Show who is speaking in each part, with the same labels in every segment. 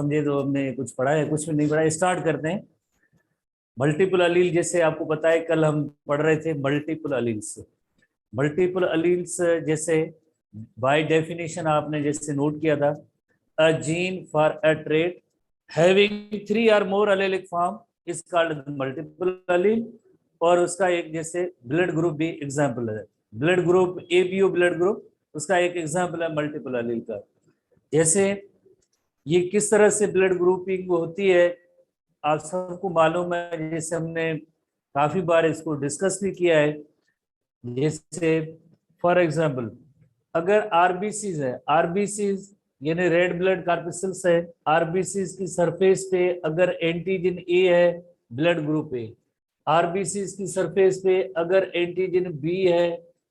Speaker 1: समझे तो हमने कुछ पढ़ा है, कुछ भी नहीं पढ़ा। स्टार्ट करते हैं। मल्टीपल अलील, जैसे आपको पता है कल हम पढ़ रहे थे मल्टीपल अलील्स। मल्टीपल अलील्स जैसे बाय डेफिनेशन आपने जैसे नोट किया था, a gene for a trait having 3 or more allelic form is called multiple allele. और उसका एक जैसे ब्लड ग्रुप भी एग्जाम्पल है, blood group ABO blood group, उसका एक एग्जाम्पल है मल्टीपल अलील का। जैसे ये किस तरह से ब्लड ग्रुपिंग होती है आप सबको मालूम है, जैसे हमने काफी बार इसको डिस्कस भी किया है। जैसे फॉर एग्जांपल अगर आरबीसीज है, आरबीसीज यानी रेड ब्लड कार्पिसल्स है, आरबीसीज की सरफेस पे अगर एंटीजन ए है ब्लड ग्रुप ए, आरबीसीज की सरफेस पे अगर एंटीजन बी है,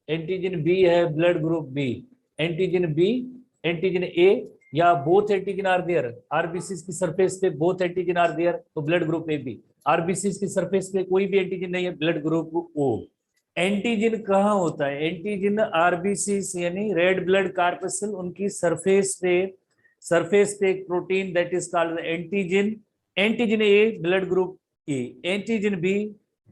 Speaker 1: एंटीजन बी है blood group B, antigen B antigen A या both antigen are there, RBCs की सरफेस पे बोथ एंटीजन आर देयर तो blood group A B, RBCs की सरफेस पे कोई भी एंटीजन नहीं है ब्लड ग्रुप ओ। एंटीजन कहाँ होता है? एंटीजन आरबीसी यानी रेड ब्लड कार्पसल उनकी सरफेस पे एक protein that is called antigen, antigen A blood group A, antigen B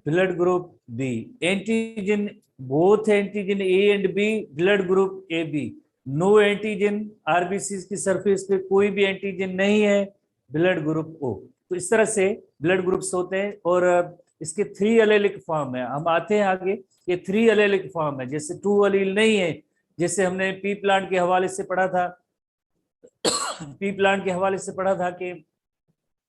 Speaker 1: blood group B, antigen both antigen A and B blood group A B, no antigen RBC की surface पे कोई भी antigen नहीं है blood group ओ। तो इस तरह से ब्लड ग्रुप्स होते हैं और इसके 3 एलेलिक फॉर्म है। हम आते हैं आगे, ये 3 एलेलिक फॉर्म है, जैसे 2 अलील नहीं है, जैसे हमने पी प्लांट के हवाले से पढ़ा था पी प्लांट के हवाले से पढ़ा था कि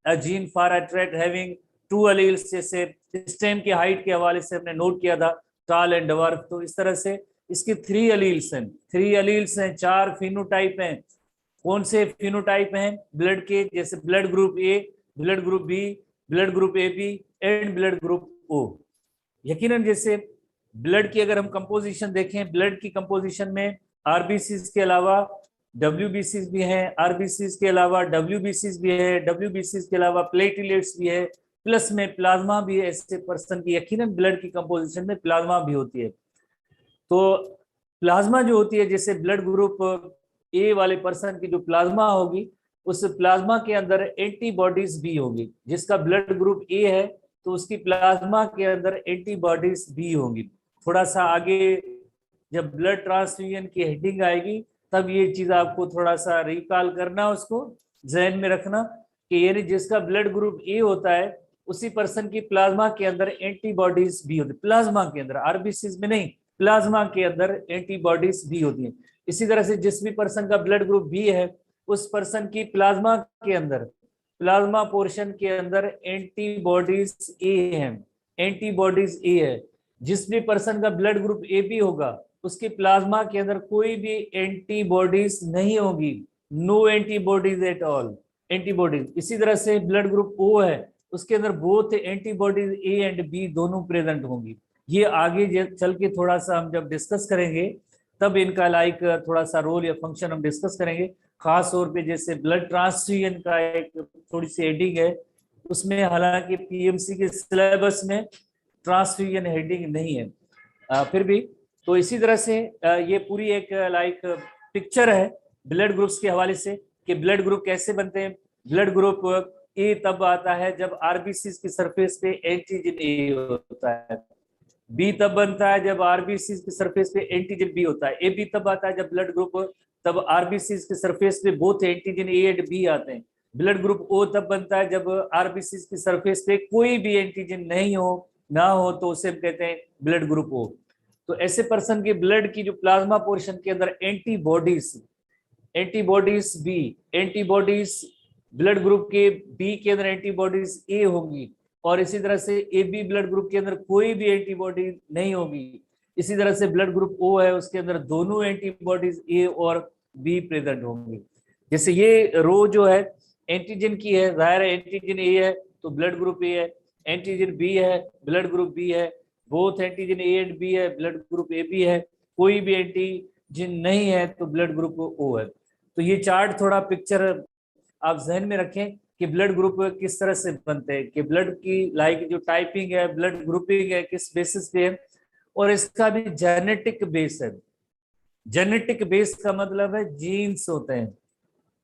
Speaker 1: अ gene for a trait having 2 alleles, जैसे स्टेम की हाइट के हवाले से हमने नोट किया था टॉल एंड डवार्फ। तो इस तरह से इसके 3 अलील्स हैं, 3 अलील्स हैं, 4 फिनोटाइप हैं। कौन से फिनोटाइप हैं ब्लड के? जैसे blood group A, blood group B, blood group A B and blood group O. यकीनन जैसे ब्लड की अगर हम कंपोजिशन देखें, ब्लड की कंपोजिशन में आरबीसीज के अलावा डब्ल्यूबीसीज भी हैं, आरबीसीज के अलावा डब्ल्यूबीसीज भी है, डब्ल्यूबीसीज के अलावा प्लेटलेट्स भी है, प्लस में प्लाज्मा भी है। ऐसे पर्सन की यकीनन ब्लड की कंपोजिशन में प्लाज्मा भी होती है। तो प्लाज्मा जो होती है, जैसे ब्लड ग्रुप ए वाले पर्सन की जो प्लाज्मा होगी, उस प्लाज्मा के अंदर एंटीबॉडीज भी होगी। जिसका ब्लड ग्रुप ए है तो उसकी प्लाज्मा के अंदर एंटीबॉडीज भी होंगी। थोड़ा सा आगे जब ब्लड ट्रांसफ्यूजन की हेडिंग आएगी तब ये चीज आपको थोड़ा सा रिकॉल करना, उसको जहन में रखना कि यानी जिसका ब्लड ग्रुप ए होता है उसी पर्सन की प्लाज्मा के अंदर एंटीबॉडीज भी होती है, प्लाज्मा के अंदर, आरबीसीज में नहीं, प्लाज्मा के अंदर एंटीबॉडीज भी होती हैं। इसी तरह से जिस भी पर्सन का ब्लड ग्रुप बी है उस पर्सन की प्लाज्मा के अंदर, प्लाज्मा पोर्शन के अंदर एंटीबॉडीज ए है, एंटीबॉडीज ए है। जिस भी पर्सन का ब्लड ग्रुप ए बी होगा उसके प्लाज्मा के अंदर कोई भी एंटीबॉडीज नहीं होगी, no antibodies at all, antibodies. इसी तरह से ब्लड ग्रुप ओ है, उसके अंदर both antibodies A and B दोनों प्रेजेंट होंगी। ये आगे चल के थोड़ा सा हम जब डिस्कस करेंगे तब इनका लाइक थोड़ा सा रोल या फंक्शन हम डिस्कस करेंगे। खास तौर पे जैसे ब्लड ट्रांसफ्यूजन का एक थोड़ी सी हेडिंग है उसमें, हालांकि पीएमसी के सिलेबस में ट्रांसफ्यूजन हेडिंग नहीं है फिर भी। तो इसी तरह से ये पूरी एक लाइक पिक्चर है ब्लड ग्रुप्स के हवाले से कि ब्लड ग्रुप कैसे बनते हैं। ब्लड ग्रुप ए तब आता है जब आरबीसी की सरफेस पे एंटीजन ए होता है, बी तब बनता है जब आरबीसी की सरफेस पे एंटीजन बी होता है, ए बी तब आता है जब ब्लड ग्रुप तब आरबीसी के सरफेस पे both antigen A and B आते हैं। ब्लड ग्रुप ओ तब बनता है जब आरबीसी की सरफेस पे कोई भी एंटीजन नहीं हो, ना हो, तो उसे हम कहते हैं ब्लड ग्रुप ओ। तो ऐसे पर्सन के ब्लड की जो प्लाज्मा पोर्शन के अंदर antibodies, antibodies B, antibodies blood group के बी के अंदर एंटीबॉडीज ए होंगी, और इसी तरह से ए बी ब्लड ग्रुप के अंदर कोई भी एंटीबॉडी नहीं होगी। इसी तरह से ब्लड ग्रुप ओ है उसके अंदर दोनों एंटीबॉडीज ए और बी प्रेजेंट होंगी। जैसे ये रो जो है एंटीजन की है, जाहिर है एंटीजन ए है तो ब्लड ग्रुप ए है, एंटीजन बी है ब्लड ग्रुप बी है, both antigen A and B है ब्लड ग्रुप ए बी है, कोई भी एंटीजन नहीं है तो ब्लड ग्रुप ओ है। तो ये चार्ट थोड़ा पिक्चर आप जहन में रखें कि ब्लड ग्रुप किस तरह से बनते हैं, कि ब्लड की लाइक जो टाइपिंग है, ब्लड ग्रुपिंग है, किस बेसिस पे है, और इसका भी जेनेटिक बेस है। जेनेटिक बेस का मतलब है जीन्स होते हैं,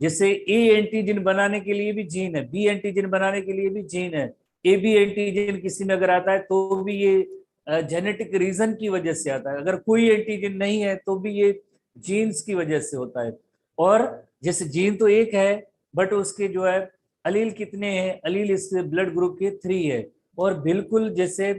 Speaker 1: जैसे ए एंटीजन बनाने के लिए भी जीन है, बी एंटीजन बनाने के लिए भी जीन है, ए बी एंटीजन किसी में अगर आता है तो भी ये जेनेटिक रीजन की वजह से आता है, अगर कोई एंटीजन नहीं है तो भी ये जीन्स की वजह से होता है। और जैसे जीन तो एक है बट उसके जो है अलील कितने हैं, अलील इस ब्लड ग्रुप के 3 है। और बिल्कुल जैसे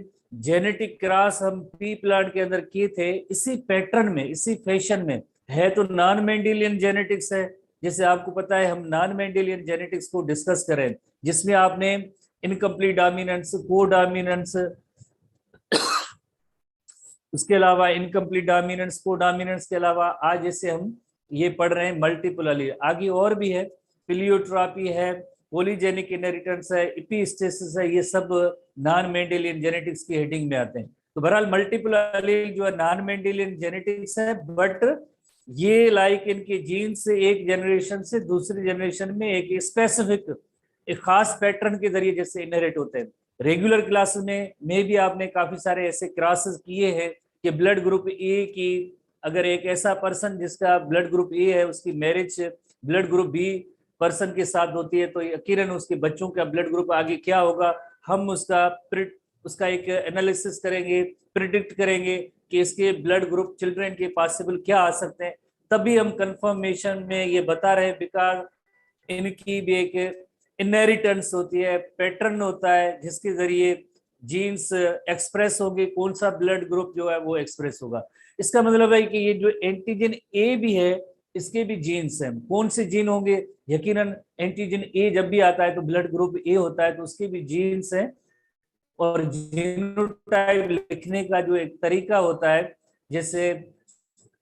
Speaker 1: जेनेटिक क्रॉस हम पी प्लांट के अंदर किए थे, इसी पैटर्न में इसी फैशन में है तो नॉन मेंडेलियन जेनेटिक्स है। जैसे आपको पता है हम नॉन मेंडेलियन जेनेटिक्स को डिस्कस करें जिसमें आपने इनकम्प्लीट डोमिनेंस, को डोमिनेंस, उसके अलावा इनकम्प्लीट डोमिनेंस, को डोमिनेंस के अलावा आज जैसे हम ये पढ़ रहे हैं मल्टीपल अलील, आगे और भी है, प्लियोट्रॉपी है, पॉलीजेनिक इनहेरिटेंस है, एपिस्टेसिस है, ये सब नॉन मेंडेलियन जेनेटिक्स की हेडिंग में आते हैं। तो बहरहाल मल्टीपल अलील जो है नॉन मेंडेलियन जेनेटिक्स है, बट ये लाइक इनके जीन से एक जनरेशन से दूसरी जनरेशन में एक स्पेसिफिक एक खास पैटर्न के जरिए जैसे इनहेरिट होते हैं। रेगुलर क्लास में भी आपने काफी सारे ऐसे क्लासेस किए हैं कि ब्लड ग्रुप ए की अगर एक ऐसा पर्सन जिसका ब्लड ग्रुप ए है उसकी marriage blood group B person के साथ होती है तो यकीनन उसके बच्चों का ब्लड ग्रुप आगे क्या होगा, हम उसका एक एनालिसिस करेंगे, प्रिडिक्ट करेंगे कि इसके ब्लड ग्रुप चिल्ड्रन के पॉसिबल क्या आ सकते हैं। तभी हम कंफर्मेशन में ये बता रहे हैं बिकॉज इनकी भी एक इनहेरिटेंस होती है, पैटर्न होता है जिसके जरिए जीन्स एक्सप्रेस होंगे, कौन सा ब्लड ग्रुप जो है वो एक्सप्रेस होगा। इसका मतलब है कि ये जो एंटीजन ए भी है इसके भी जीन्स हैं, कौन से जीन होंगे, यकीनन एंटीजन ए जब भी आता है तो ब्लड ग्रुप ए होता है तो उसके भी जीन्स हैं। और जीनोटाइप लिखने का जो एक तरीका होता है जैसे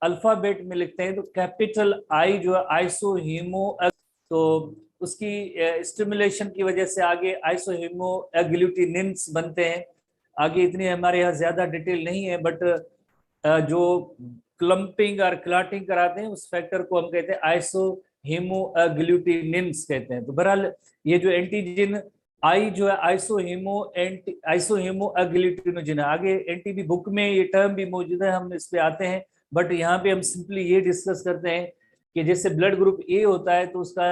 Speaker 1: अल्फाबेट में लिखते हैं तो कैपिटल आई जो है आइसो हीमो, तो उसकी स्टिमुलेशन की वजह से आगे आइसोहीमो एग्लूटिनिन्स बनते हैं। आगे इतनी हमारे यहाँ ज्यादा डिटेल नहीं है बट जो क्लम्पिंग और क्लॉटिंग कराते हैं उस फैक्टर को हम कहते हैं आइसोहीमो एग्लूटिनिन्स कहते हैं। तो बहरहाल ये जो एंटीजन आई जो है आइसोहीमो एग्लूटिनोजन है, आगे एनटीबी बुक में ये टर्म भी मौजूद है, हम इस पे आते हैं। बट यहाँ पे हम सिंपली ये डिस्कस करते हैं कि जैसे ब्लड ग्रुप ए होता है तो उसका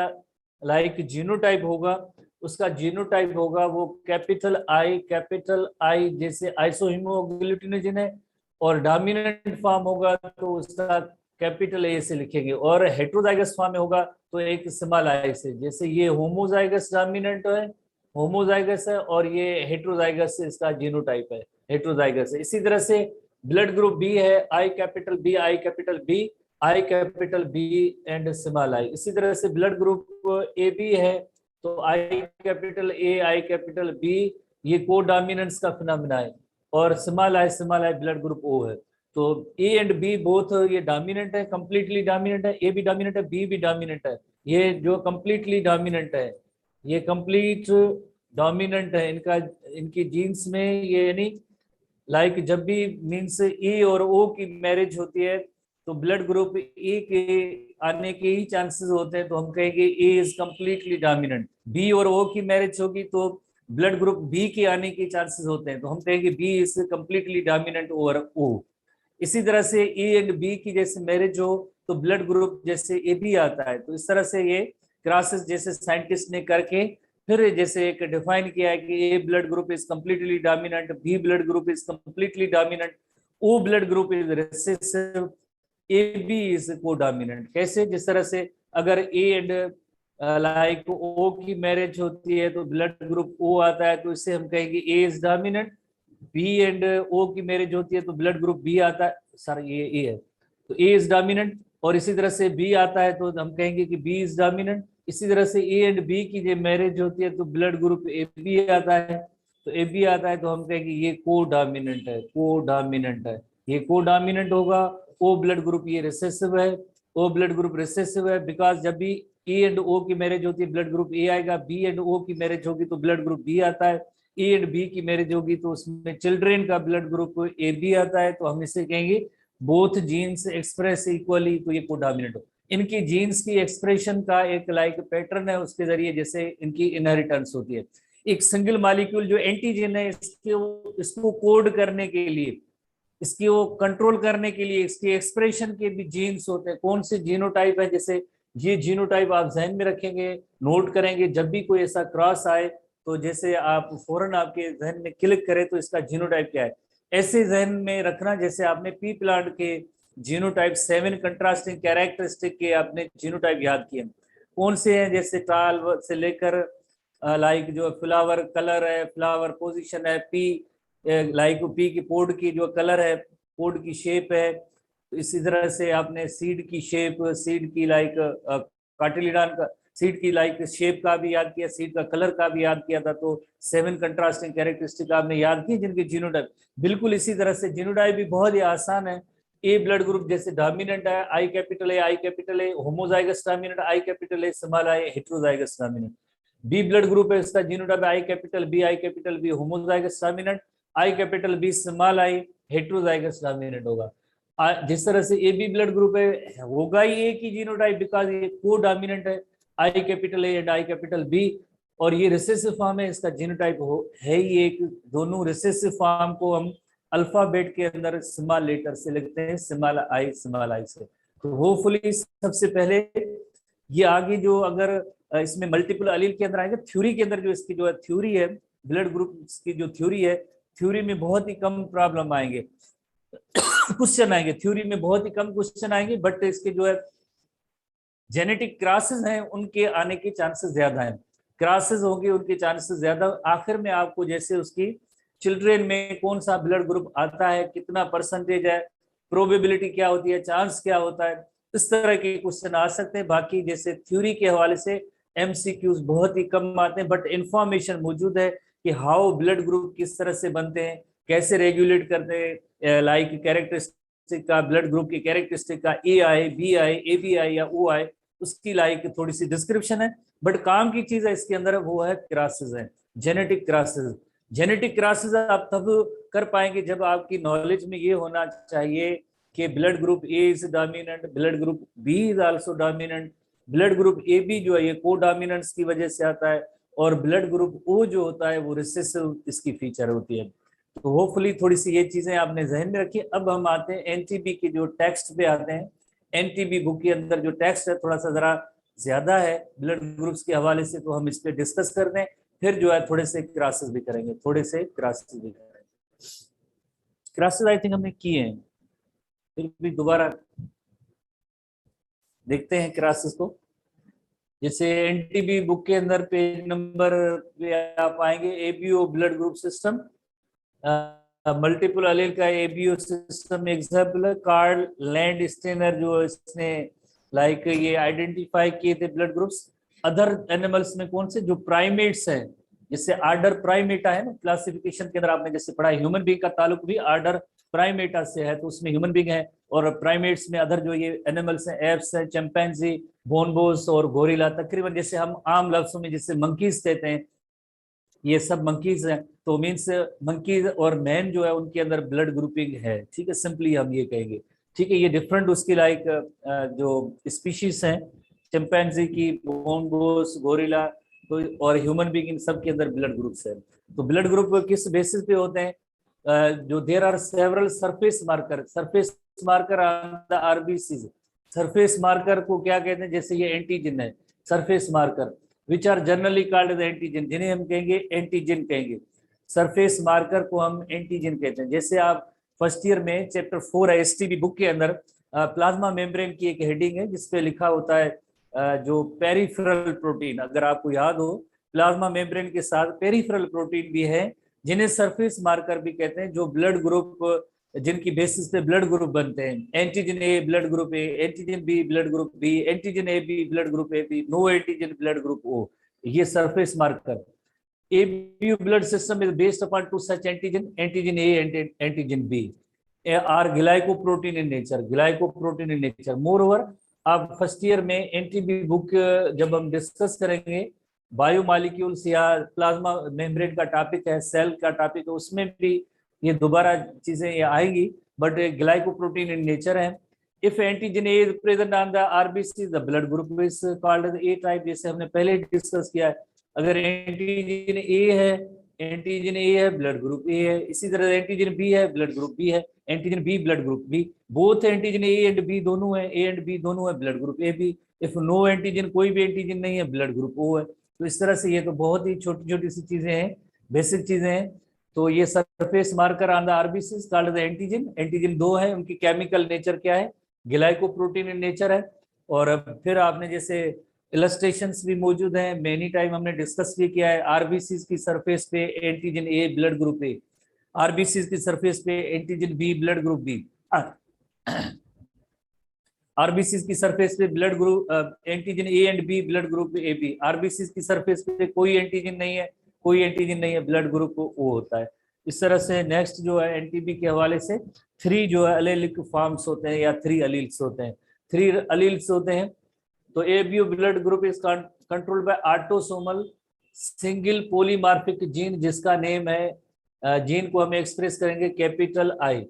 Speaker 1: लाइक जीनोटाइप होगा, उसका जीनोटाइप होगा वो कैपिटल आई जैसे आइसोहीमोग्लूटिनोजन है, और डोमिनेंट फॉर्म होगा तो उसका कैपिटल ए से लिखेंगे, और हेट्रोजाइगस फॉर्म में होगा तो एक स्मॉल आई से। जैसे ये होमोजाइगस डोमिनेंट है, होमोजाइगस है, और ये हेट्रोजाइगस से इसका जीनोटाइप है, हेट्रोजाइगस है। इसी तरह से ब्लड ग्रुप बी है, I capital B I capital B and small I. इसी तरह से ब्लड ग्रुप ए बी है तो I capital A I capital B, ये को डोमिनेंस का फिनोमेना है, और small I blood group O है। तो ए एंड बी बोथ ये डोमिनेंट है, कंप्लीटली डोमिनेंट है, ए भी डोमिनेंट है, बी भी डोमिनेंट है। ये जो कंप्लीटली डोमिनेंट है ये कंप्लीट डोमिनेंट है इनका, इनकी जीन्स में ये, यानी लाइक जब भी मीन्स ए और ओ की मैरिज होती है तो ब्लड ग्रुप ए के आने के ही चांसेस होते हैं, तो हम कहेंगे ए इज कंप्लीटली डोमिनेंट। बी और ओ की मैरिज होगी तो ब्लड ग्रुप बी के आने के चांसेस होते हैं, तो हम कहेंगे B is completely dominant over O. इसी तरह से ए एंड बी की जैसे मैरिज हो तो ब्लड ग्रुप जैसे ए बी आता है। तो इस तरह से ये क्रॉसेस जैसे साइंटिस्ट ने करके फिर जैसे एक डिफाइन किया है कि A blood group is completely dominant, B blood group is completely dominant, O blood group is recessive, A B is codominant. कैसे, जिस तरह से अगर ए एंड लाइक ओ की मैरिज होती है तो ब्लड ग्रुप ओ आता है तो इससे हम कहेंगे ए इज डोमिनेंट, बी एंड ओ की मैरिज होती है तो ब्लड ग्रुप बी आता है, सर ये ए है तो ए इज डोमिनेंट, और इसी तरह से बी आता है तो हम कहेंगे कि बी इज डोमिनेंट। इसी तरह से ए एंड बी की जो मैरिज होती है तो ब्लड ग्रुप ए बी आता है, तो ए बी आता है तो हम कहेंगे ये को डोमिनेंट है, को डोमिनेंट है, ये को डोमिनेंट होगा। ओ ब्लड ग्रुप ये रिसेसिव है, ओ ब्लड ग्रुप रिसेसिव है बिकॉज जब भी ए एंड ओ की मैरिज होती है ब्लड ग्रुप ए आएगा, बी एंड ओ की मैरिज होगी तो ब्लड ग्रुप बी आता है, ए एंड बी की मैरिज होगी तो उसमें चिल्ड्रेन का ब्लड ग्रुप ए बी आता है, तो हम इसे कहेंगे बोथ जीन्स एक्सप्रेस इक्वली, तो ये को डोमिनेंट हो। इनकी जीन्स की एक्सप्रेशन का एक लाइक पैटर्न है, उसके जरिए जैसे इनकी इनहेरिटेंस होती है। एक सिंगल मॉलिक्यूल जो एंटीजन है इसको कोड करने के लिए, इसकी वो कंट्रोल करने के लिए इसके एक्सप्रेशन के भी जीन्स होते हैं। कौन से जीनोटाइप है, जैसे ये जीनोटाइप आप जहन में रखेंगे, नोट करेंगे, जब भी कोई ऐसा क्रॉस आए तो जैसे आप फौरन आपके जहन में क्लिक करें तो इसका जीनोटाइप क्या है, ऐसे जहन में रखना जैसे आपने पी प्लांट के जीनोटाइप 7 कंट्रास्टिंग कैरेक्टरिस्टिक के आपने जीनोटाइप याद किए, कौन से हैं, जैसे टाल से लेकर लाइक जो फ्लावर कलर है, फ्लावर पोजीशन है, पी लाइक पी की पोड की जो कलर है, पोड की शेप है, तो इसी तरह से आपने सीड की शेप, सीड की लाइक कार्टिलिडान का सीड की लाइक शेप का भी याद किया, सीड का कलर का भी याद किया था, तो 7 कंट्रास्टिंग कैरेक्टरिस्टिक आपने याद की जिनके जीनोटाइप। बिल्कुल इसी तरह से जीनोटाइप भी बहुत ही आसान है। ए ब्लड ग्रुप जैसे डोमिनेंट है, I capital A, homozygous dominant, I capital A small I, heterozygous dominant. B blood group है, इसका genotype I capital B homozygous dominant, I capital B small I heterozygous dominant होगा। जिस तरह से ए B blood group है, होगा ही ए की genotype because ये को डोमिनेंट है, I capital A and I capital B, और ये रिसेसिव फॉर्म है, इसका जीनोटाइप है ही एक। दोनों रिसेसिव फॉर्म को हम अल्फाबेट के अंदर स्मॉल लेटर से लिखते हैं, स्मॉल आई से। तो होपफुली सबसे पहले ये आगे जो अगर इसमें मल्टीपल अलील के अंदर आएंगे, थ्योरी के अंदर जो इसकी जो थ्योरी है, ब्लड ग्रुप की जो थ्योरी है, थ्योरी में बहुत ही कम प्रॉब्लम आएंगे, क्वेश्चन आएंगे, थ्योरी में बहुत ही कम क्वेश्चन आएंगे, बट इसके जो है जेनेटिक क्रॉसेस हैं उनके आने के चांसेस ज्यादा हैं, क्रॉसेस होंगे उनके चांसेस ज्यादा। आखिर में आपको जैसे उसकी चिल्ड्रेन में कौन सा ब्लड ग्रुप आता है, कितना परसेंटेज है, प्रोबेबिलिटी क्या होती है, चांस क्या होता है, इस तरह के क्वेश्चन आ सकते हैं। बाकी जैसे थ्योरी के हवाले से एमसीक्यूज बहुत ही कम आते हैं, बट इंफॉर्मेशन मौजूद है कि हाउ ब्लड ग्रुप किस तरह से बनते हैं, कैसे रेगुलेट करते हैं, लाइक कैरेक्टरिस्टिक का, ब्लड ग्रुप की कैरेक्टरिस्टिक का ए आए, बी आए, ए बी आए या ओ आए, उसकी लाइक थोड़ी सी डिस्क्रिप्शन है। बट काम की चीज है इसके अंदर, वो है क्रॉसेस है, जेनेटिक क्रॉसेस। जेनेटिक क्रॉसेस आप तब कर पाएंगे जब आपकी नॉलेज में ये होना चाहिए कि blood group A is dominant, blood group B is also dominant, blood group A B जो है ये को डोमिनेंट्स की वजह से आता है, और ब्लड ग्रुप ओ जो होता है वो रिसेसिव इसकी फीचर होती है। तो होपफुली थोड़ी सी ये चीजें आपने जहन में रखी। अब हम आते हैं एनटीबी के जो टेक्स्ट पे आते हैं। एनटीबी बुक के अंदर जो टेक्स्ट है थोड़ा सा जरा ज्यादा है ब्लड ग्रुप्स के हवाले से, तो हम इस पे डिस्कस कर दें, फिर जो है थोड़े से क्रॉसेस भी करेंगे, क्रॉसेस आई थिंक हमने किए हैं, फिर भी दोबारा देखते हैं क्रॉसेस को। जैसे एनटीबी बुक के अंदर पेज नंबर पे आप आएंगे, ABO blood group system, multiple allele का एबीओ सिस्टम एग्जाम्पल है। कार्ल लैंड स्टेनर जो इसने लाइक ये आइडेंटिफाई किए थे ब्लड ग्रुप्स। अदर एनिमल्स में कौन से, जो प्राइमेट्स हैं, जैसे आर्डर प्राइमेटा है ना क्लासिफिकेशन के अंदर आपने जैसे पढ़ा, ह्यूमन बींग का ताल्लुक भी आर्डर प्राइमेटा से है, तो उसमें ह्यूमन बींग है। और प्राइमेट्स में अदर जो ये एनिमल्स हैं, एप्स हैं, चिंपैंजी, बोनबोस और गोरिल्ला, तकरीबन जैसे हम आम लफ्जों में जिससे मंकीज कहते हैं, ये सब मंकीज हैं। तो मीन्स मंकीज और मैन जो है उनके अंदर ब्लड ग्रुपिंग है, ठीक है, सिंपली हम ये कहेंगे, ठीक है। ये डिफरेंट उसकी लाइक जो स्पीशीज हैं, चिंपैंजी की, बोनबोस, गोरिल्ला, तो और ह्यूमन बीइंग, इन सब के अंदर ब्लड ग्रुप्स है। तो ब्लड ग्रुप किस बेसिस पे होते हैं, जो there are several surface marker on the RBCs. Surface marker को क्या कहते हैं, जैसे ये एंटीजन है, surface marker which are generally called as antigen, जिन्हें हम कहेंगे एंटीजन कहेंगे। सरफेस मार्कर को हम एंटीजन कहते हैं। जैसे आप फर्स्ट ईयर में चैप्टर 4 है एसटीबी बुक के अंदर, प्लाज्मा मेम्ब्रेन की एक हेडिंग है जिसपे लिखा होता है जो पेरिफेरल प्रोटीन, अगर आपको याद हो, प्लाज्मा मेम्ब्रेन के साथ पेरिफेरल प्रोटीन भी है जिन्हें सरफेस मार्कर भी कहते हैं, जो ब्लड ग्रुप, जिनकी बेसिस पे ब्लड ग्रुप बनते हैं। Antigen A blood group A, antigen B blood group B, antigen A B blood group A B, no antigen blood group O, ये surface marker. ABU blood system is based upon two such antigen, antigen A and antigen B are glycoprotein in nature. Moreover, आप first year में NTB book जब हम discuss करेंगे, biomolecules या plasma membrane का topic है, cell का topic है, उसमें भी ये दोबारा चीजें ये आएंगी, बट ग्लाइकोप्रोटीन इन नेचर है। If antigen A is present on the RBC, the blood group is called a type, जैसे हमने पहले डिस्कस किया है। अगर एंटीजन ए है, एंटीजन ए है, ब्लड ग्रुप ए है। इसी तरह एंटीजन बी है, ब्लड ग्रुप बी है। Antigen B, blood group B. Both antigen A and B दोनों है, ए एंड बी दोनों है, blood group A B. If no antigen, कोई भी एंटीजन नहीं है, ब्लड ग्रुप ओ है। तो इस तरह से ये तो बहुत ही छोटी छोटी सी चीजें हैं, बेसिक चीजें हैं। तो ये surface marker on the RBC called the antigen. Antigen दो है, उनकी केमिकल नेचर क्या है, ग्लाइकोप्रोटीन इन नेचर है। और फिर आपने जैसे इलस्ट्रेशंस भी मौजूद हैं, मेनी टाइम हमने डिस्कस भी किया है। आरबीसी की सरफेस पे antigen A, blood group A. RBC की सरफेस पे antigen B, blood group B. RBC की सरफेस पे blood group antigen A and B, blood group A B. RBC की सरफेस पे कोई एंटीजन नहीं है, कोई एंटीजन नहीं है, ब्लड ग्रुप ओ होता है। इस तरह से नेक्स्ट जो है एनटीबी के हवाले से 3 जो है एलेलिक फॉर्म्स होते हैं या 3 अलील्स होते हैं, 3 अलील्स होते हैं। तो ABO blood group is controlled by autosomal single polymorphic gene, जिसका नेम है, जीन को हम एक्सप्रेस करेंगे कैपिटल आई,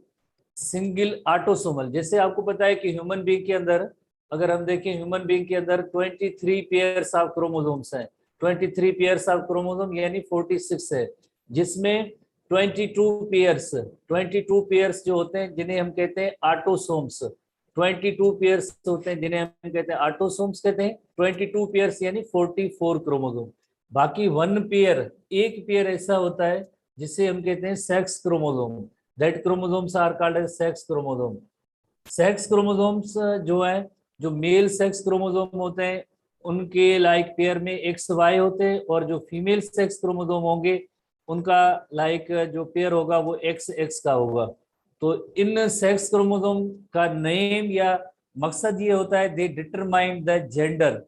Speaker 1: सिंगल ऑटोसोमल। जैसे आपको पता है कि ह्यूमन बीइंग के अंदर, अगर हम देखें ह्यूमन बीइंग के अंदर 23 पेयर्स ऑफ क्रोमोसोम्स हैं। 23 पेयर्स ऑफ क्रोमोसोम यानी 46 है, जिसमें 22 पेयर्स जो होते हैं जिन्हें हम कहते हैं ऑटोसोम्स। 22 पेयर्स होते हैं जिन्हें हम कहते हैं ऑटोसोम्स कहते हैं। 22 पेयर्स यानी 44 क्रोमोसोम। बाकी 1 पेयर, एक पेयर ऐसा होता है जिसे हम कहते हैं sex chromosome. That chromosomes are called as sex chromosome. Sex chromosomes जो है, जो मेल सेक्स क्रोमोसोम होते हैं उनके लाइक पेयर में एक्स वाई होते हैं, और जो फीमेल सेक्स क्रोमोसोम होंगे उनका लाइक जो पेयर होगा वो एक्स एक्स का होगा। तो इन सेक्स क्रोमोसोम का नेम या मकसद ये होता है, दे डिटरमाइन द जेंडर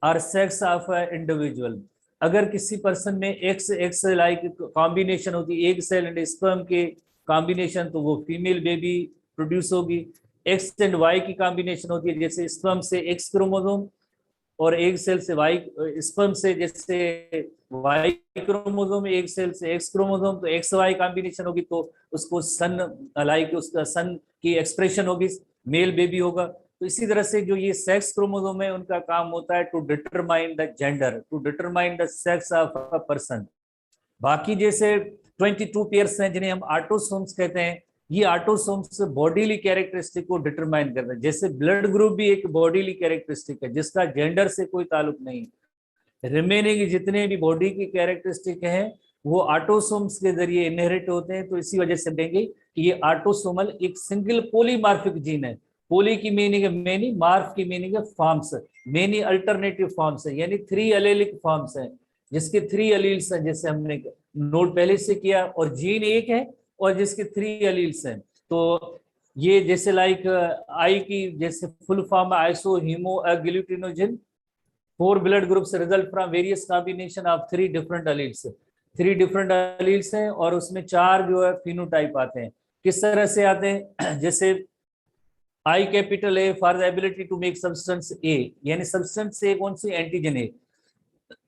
Speaker 1: और सेक्स ऑफ इंडिविजुअल। अगर किसी पर्सन में एक्स एक्स लाइक कॉम्बिनेशन होती है, एग सेल एंड स्पर्म के कॉम्बिनेशन, तो वो फीमेल बेबी प्रोड्यूस होगी। एक्स एंड वाई की कॉम्बिनेशन होती है, जैसे स्पर्म से एक्स क्रोमोसोम और एग सेल से वाई, स्पर्म से जैसे वाई क्रोमोसोम, एग सेल से एक्स क्रोमोसोम, तो एक्स वाई कॉम्बिनेशन होगी तो उसको सन लाइक उसका सन की एक्सप्रेशन होगी, मेल बेबी होगा। तो इसी तरह से जो ये सेक्स क्रोमोसोम है उनका काम होता है to determine the gender, to determine the sex of a person. बाकी जैसे 22 पेयर्स हैं जिन्हें हम ऑटोसोम्स कहते हैं, ये ऑटोसोम्स बॉडीली कैरेक्टरिस्टिक को डिटरमाइन करते हैं। जैसे ब्लड ग्रुप भी एक बॉडीली कैरेक्टरिस्टिक है जिसका जेंडर से कोई ताल्लुक नहीं। रिमेनिंग जितने भी बॉडी की कैरेक्टरिस्टिक हैं वो ऑटोसोम्स के जरिए इनहेरिट होते हैं। तो इसी वजह से देंगे कि ये ऑटोसोमल एक सिंगल पॉलीमार्फिक जीन है। पोली की मीनिंग है मेनी, मार्फ की मीनिंग है फॉर्म्स, मेनी अल्टरनेटिव फॉर्म्स है, यानी 3 एलेलिक फॉर्म्स हैं जिसके 3 एलील्स हैं, जैसे हमने नोट पहले से किया। और जीन एक है और जिसके 3 एलील्स हैं। तो ये जैसे लाइक आई की जैसे full form isohaemagglutinogen 4 blood groups result from various combination of 3 different alleles. 3 different alleles हैं और उसमें 4 जो है फिनोटाइप आते हैं। किस तरह से आते हैं, जैसे I capital A for the ability to make substance A, यानी सब्सटेंस ए कौन सी, एंटीजन ए।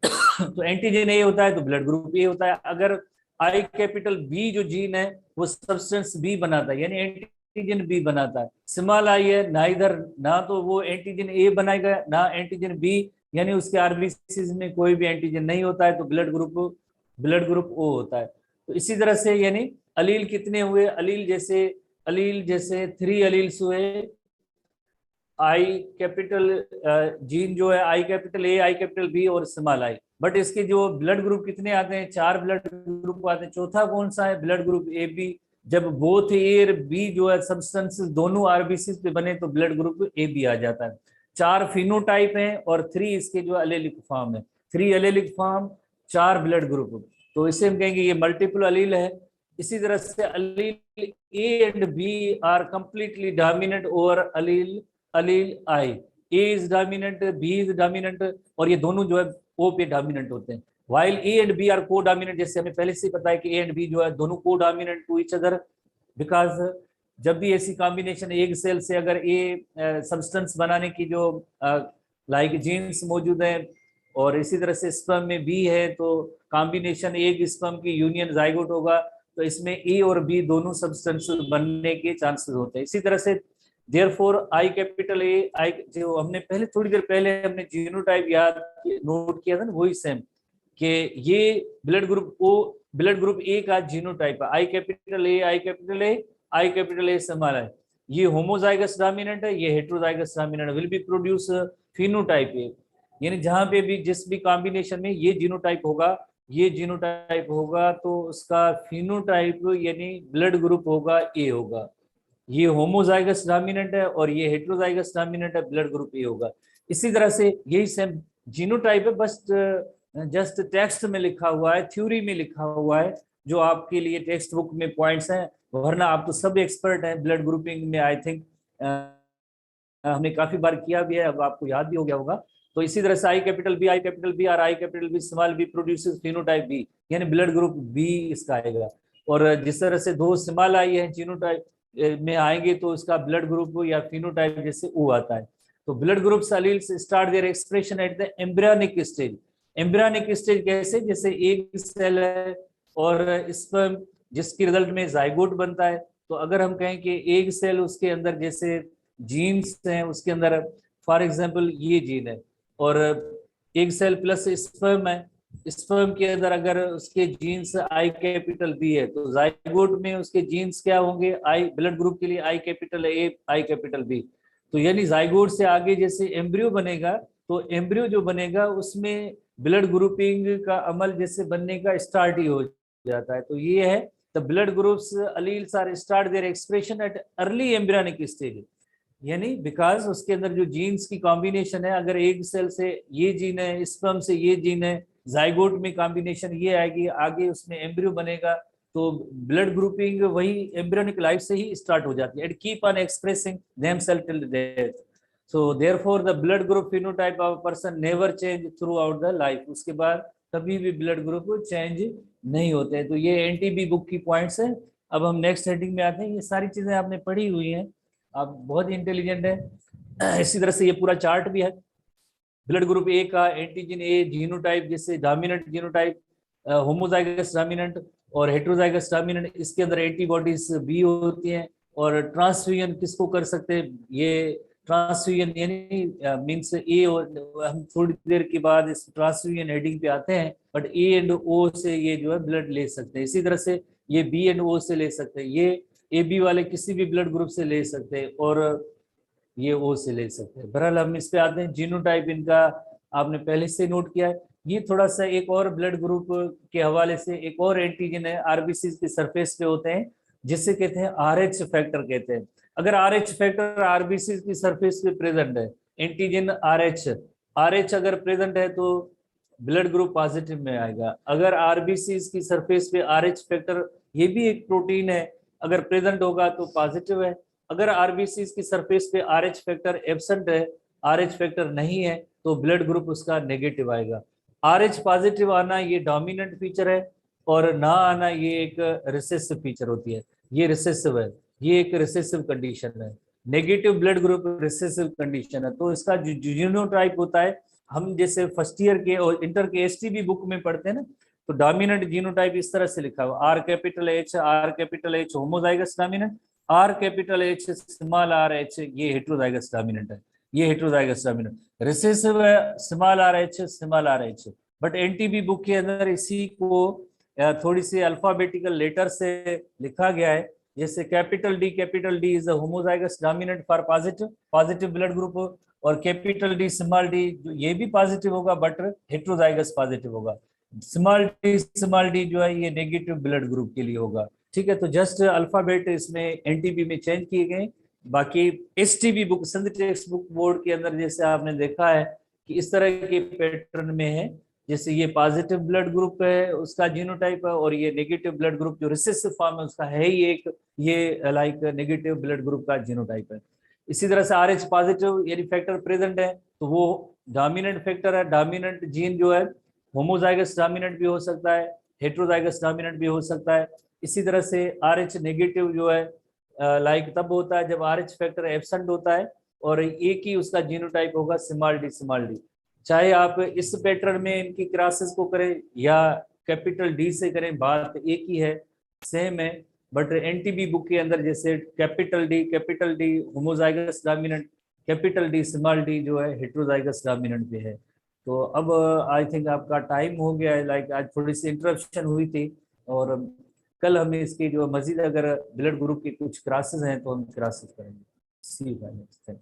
Speaker 1: तो एंटीजन ए होता है तो ब्लड ग्रुप ए होता है। अगर आई कैपिटल बी जो जीन है वो सब्सटेंस बी बनाता है, यानी एंटीजन बी बनाता है। स्मॉल आई है ना, इधर ना तो वो एंटीजन ए बनाएगा ना एंटीजन बी, यानी उसके आरबीसी में कोई भी एंटीजन नहीं होता है, तो ब्लड ग्रुप ओ होता है। तो इसी तरह से यानी अलील कितने हुए, अलील जैसे 3 अलील्स हुए। आई कैपिटल जीन जो है I capital A, I capital B और स्मॉल आई। बट इसके जो ब्लड ग्रुप कितने आते हैं, 4 ब्लड ग्रुप आते हैं। चौथा कौन सा है, ब्लड ग्रुप ए बी। जब बोथ ए और बी जो है सब्सटेंसेस दोनों आरबीसी पे बने तो ब्लड ग्रुप ए बी आ जाता है। 4 फिनोटाइप हैं और 3 इसके जो एलेलिक फॉर्म है। 3 एलेलिक फॉर्म, 4 ब्लड ग्रुप, तो इसे हम कहेंगे ये मल्टीपल अलील है। इसी तरह से allele A and B are completely dominant over allele I. A is dominant, B is dominant, और ये दोनों जो है ओ पे डोमिनेंट होते हैं। While A and B are codominant, जैसे हमें पहले से पता है कि ए एंड बी जो है दोनों codominant to each other, because जब भी ऐसी कॉम्बिनेशन एग सेल से अगर ए सब्सटेंस बनाने की जो लाइक जीन्स मौजूद है और इसी तरह से स्पर्म में बी है, तो कॉम्बिनेशन एग स्पर्म की यूनियन जाइगोट होगा, तो इसमें ए और बी दोनों सब्सटेंस बनने के चांसेस होते हैं। इसी तरह से देयरफॉर आई कैपिटल ए, आई जो हमने पहले थोड़ी देर पहले हमने जीनोटाइप याद नोट किया था ना, वही सेम कि ये ब्लड ग्रुप ए का जीनोटाइप है, I capital A I capital A I capital A small I, ये होमोजाइगस डोमिनेंट है, ये heterozygous dominant, will be produce phenotype A, यानी जहां पे भी जिस भी कॉम्बिनेशन में ये जीनोटाइप होगा, ये जीनोटाइप होगा तो उसका फिनोटाइप यानी ब्लड ग्रुप होगा ए होगा। ये होमोजाइगस डोमिनेंट है और ये हेटेरोजाइगस डोमिनेंट है, ब्लड ग्रुप ए होगा। इसी तरह से यही सेम जीनोटाइप है, बस जस्ट टेक्स्ट में लिखा हुआ है, थ्योरी में लिखा हुआ है, जो आपके लिए टेक्स्ट बुक में पॉइंट्स हैं, वरना आप तो सब एक्सपर्ट हैं ब्लड ग्रुपिंग में। आई थिंक हमने काफी बार किया भी है, अब आपको याद भी हो गया होगा। तो इसी तरह से आई कैपिटल बी और I capital B small B produces phenotype B, यानी ब्लड ग्रुप बी इसका आएगा। और जिस तरह से दो स्मॉल आई है जीनोटाइप में आएंगे तो इसका ब्लड ग्रुप या फिनोटाइप जैसे ओ आता है। तो blood groups alleles start their expression at the embryonic stage. Embryonic stage कैसे, जैसे एक सेल है और स्पर्म जिसके रिजल्ट में जाइगोट बनता है। तो अगर हम कहें कि एक सेल उसके अंदर जैसे जीन्स हैं, उसके अंदर फॉर एग्जांपल ये जीन है, और एक सेल प्लस स्पर्म है, स्पर्म के अंदर अगर उसके जीन्स आई कैपिटल बी है तो जाइगोट में उसके जीन्स क्या होंगे, आई, ब्लड ग्रुप के लिए I capital A I capital B. तो यानी जाइगोट से आगे जैसे एम्ब्रियो बनेगा, तो एम्ब्रियो जो बनेगा उसमें ब्लड ग्रुपिंग का अमल जैसे बनने का स्टार्ट ही हो जाता है। तो ये है the blood groups alleles are start their expression at early embryonic stage, यानी बिकॉज उसके अंदर जो जीन्स की कॉम्बिनेशन है, अगर एक सेल से ये जीन है, स्पर्म से ये जीन है, जाइगोट में कॉम्बिनेशन ये आएगी, आगे उसमें एम्ब्रियो बनेगा, तो ब्लड ग्रुपिंग वही एम्ब्रियोनिक लाइफ से ही स्टार्ट हो जाती है, and keep on expressing themselves till death. So therefore the blood group phenotype of a person never change throughout the life, उसके बाद कभी भी ब्लड ग्रुप चेंज नहीं होते हैं। तो ये एनटीबी बुक की पॉइंट्स है। अब हम नेक्स्ट हेडिंग में आते हैं। ये सारी चीजें आपने पढ़ी हुई हैं, आप बहुत इंटेलिजेंट है। इसी तरह से ये पूरा चार्ट भी है। ब्लड ग्रुप ए का एंटीजन ए जीनोटाइप जैसे डोमिनेंट जीनोटाइप, होमोजाइगस डोमिनेंट और हेटेरोजाइगस डोमिनेंट, इसके अंदर एंटीबॉडीज बी होती हैं। और ट्रांसफ्यूजन किसको कर सकते हैं, ये ट्रांसफ्यूजन यानी मींस ए, और हम थोड़ी देर के बाद इस ट्रांसफ्यूजन हेडिंग पे आते हैं, बट ए एंड ओ से ये जो है ब्लड ले सकते हैं। इसी तरह से ये बी एंड ओ से ले सकते हैं, ये ए बी वाले किसी भी ब्लड ग्रुप से ले सकते हैं, और ये ओ से ले सकते हैं। बहरहाल हम इस पे आते हैं। जीनोटाइप इनका आपने पहले से नोट किया है। ये थोड़ा सा एक और ब्लड ग्रुप के हवाले से एक और एंटीजन है, आरबीसी के सरफेस पे होते हैं, जिसे कहते हैं आरएच फैक्टर कहते हैं। अगर आरएच फैक्टर आरबीसी की सरफेस पे प्रेजेंट है, एंटीजन आरएच अगर प्रेजेंट है तो ब्लड ग्रुप पॉजिटिव में आएगा। अगर आरबीसी की सरफेस पे आरएच फैक्टर, ये भी एक प्रोटीन है, अगर प्रेजेंट होगा तो पॉजिटिव है। अगर आरबीसी की सरफेस पे आरएच फैक्टर एब्सेंट है, आरएच फैक्टर नहीं है, तो ब्लड ग्रुप उसका नेगेटिव आएगा। आरएच पॉजिटिव आना ये डोमिनेंट फीचर है, और ना आना ये एक रिसेसिव फीचर होती है। ये रिसेसिव है, ये एक रिसेसिव कंडीशन है। Negative blood group recessive condition है। तो इसका जो जीनोटाइप होता है, हम जैसे फर्स्ट ईयर के और इंटर के एसटीबी बुक में पढ़ते हैं ना, तो डोमिनेंट जीनोटाइप इस तरह से लिखा हुआ, are capital H homozygous dominant, are capital H small R H ये हेटेरोजाइगस डोमिनेंट है, ये हेटेरोजाइगस डोमिनेंट। रिसेसिव है small R H, but NTB book के अंदर इसी को थोड़ी सी अल्फाबेटिकल लेटर से लिखा गया है। जैसे capital D is homozygous dominant for positive blood group, और कैपिटल डी स्मॉल डी ये भी पॉजिटिव होगा बट हेटेरोजाइगस पॉजिटिव होगा। स्मॉल डी जो है ये नेगेटिव ब्लड ग्रुप के लिए होगा। ठीक है, तो जस्ट अल्फाबेट इसमें एनटीबी में चेंज किए गए। बाकी एसटीबी बुक संध टेक्स्ट बुक बोर्ड के अंदर जैसे आपने देखा है कि इस तरह के पैटर्न में है, जैसे ये पॉजिटिव ब्लड ग्रुप है उसका जीनोटाइप है, और ये नेगेटिव ब्लड ग्रुप जो रिसेसिव फॉर्म है उसका है ही एक, ये लाइक नेगेटिव ब्लड ग्रुप का जीनोटाइप है। इसी तरह से आरएच पॉजिटिव यानी फैक्टर प्रेजेंट है तो वो डोमिनेंट फैक्टर है। डोमिनेंट जीन जो है होमोजाइगस डोमिनेंट भी हो सकता है, हेटेरोजाइगस डोमिनेंट भी हो सकता है। इसी तरह से आरएच नेगेटिव जो है लाइक तब होता है जब आरएच फैक्टर एब्सेंट होता है, और एक ही उसका जीनोटाइप होगा स्मॉल डी। चाहे आप इस पैटर्न में इनकी क्रासेस को करें या कैपिटल डी से करें, बात एक ही है, सेम है। बट एनटीबी बुक के अंदर जैसे capital D homozygous dominant, capital D small D जो है हेटेरोजाइगस डोमिनेंट पे है। तो अब आई थिंक आपका टाइम हो गया है, लाइक आज थोड़ी सी इंटरप्शन हुई थी, और कल हम इसकी जो मजीद अगर ब्लड ग्रुप की कुछ क्लासेस हैं तो हम क्लासेस करेंगे। सी यू।